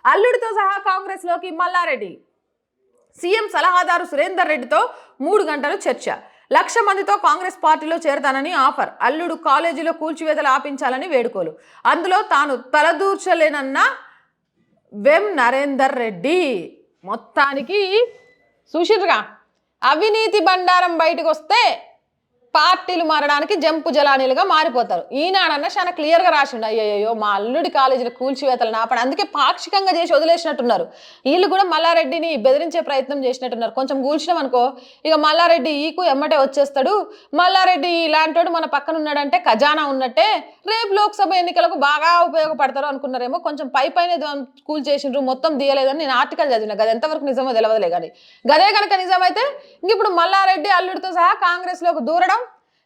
అల్లుడితో సహా కాంగ్రెస్లోకి మల్లారెడ్డి. సీఎం సలహాదారు సురేందర్ రెడ్డితో 3 గంటలు చర్చ. 1,00,000 మందితో కాంగ్రెస్ పార్టీలో చేరతానని ఆఫర్. అల్లుడు కాలేజీలో కూల్చివేతలు ఆపించాలని వేడుకోలు. అందులో తాను తలదూర్చలేనన్న వెం నరేందర్ రెడ్డి. మొత్తానికి చూసిర్రుగా, అవినీతి బండారం బయటకు వస్తే పార్టీలు మారడానికి జంపు జలానీలుగా మారిపోతారు. ఈనాడన్న చాలా క్లియర్గా రాసిండు, అయ్యయ్యో మా అల్లుడి కాలేజీలో కూల్చివేతలు నాపని, అందుకే పాక్షికంగా చేసి వదిలేసినట్టున్నారు. వీళ్ళు కూడా మల్లారెడ్డిని బెదిరించే ప్రయత్నం చేసినట్టున్నారు. కొంచెం కూల్చినాం అనుకో ఇక మల్లారెడ్డి ఈకు ఎమ్మటే వచ్చేస్తాడు. మల్లారెడ్డి ఇలాంటోడు మన పక్కన ఉన్నాడంటే ఖజానా ఉన్నట్టే, రేపు లోక్సభ ఎన్నికలకు బాగా ఉపయోగపడతారు అనుకున్నారేమో. కొంచెం పైన కూల్ చేసిండ్రు, మొత్తం తీయలేదని నేను ఆర్టికల్ చదివిన. గది ఎంతవరకు నిజమో తెలియదులే కానీ, గదే కనుక నిజమైతే ఇంక ఇప్పుడు మల్లారెడ్డి అల్లుడితో సహా కాంగ్రెస్లోకి దూరడం.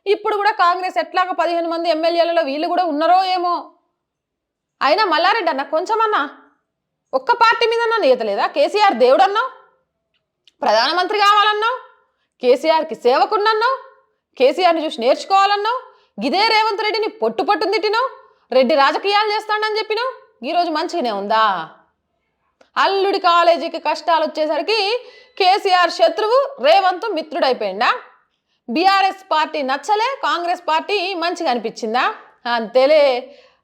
ఇప్పుడు కూడా కాంగ్రెస్ ఎట్లాగో 15 మంది ఎమ్మెల్యేలలో వీళ్ళు కూడా ఉన్నారో ఏమో. అయినా మల్లారెడ్డి అన్న కొంచెమన్నా ఒక్క పార్టీ మీద నేతలేదా? కేసీఆర్ దేవుడు అన్నావు, ప్రధానమంత్రి కావాలన్నావు, కేసీఆర్కి సేవకున్నన్నావు, కేసీఆర్ని చూసి నేర్చుకోవాలన్నావు, గిదే రేవంత్ రెడ్డిని పొట్టు తిట్టినావు, రెడ్డి రాజకీయాలు చేస్తాడని చెప్పినావు. ఈరోజు మంచిగానే ఉందా? అల్లుడి కాలేజీకి కష్టాలు వచ్చేసరికి కేసీఆర్ శత్రువు, రేవంత్ మిత్రుడైపోయిందా? బీఆర్ఎస్ పార్టీ నచ్చలే, కాంగ్రెస్ పార్టీ మంచిగా అనిపించిందా? అంతేలే,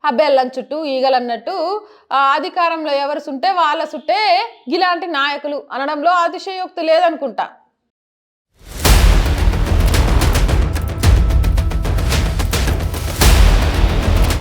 ఆ బెల్లం చుట్టూ ఈగలన్నట్టు అధికారంలో ఎవరు సుంటే వాళ్ళ సుట్టే ఇలాంటి నాయకులు అనడంలో అతిశయోక్తి లేదనుకుంటా.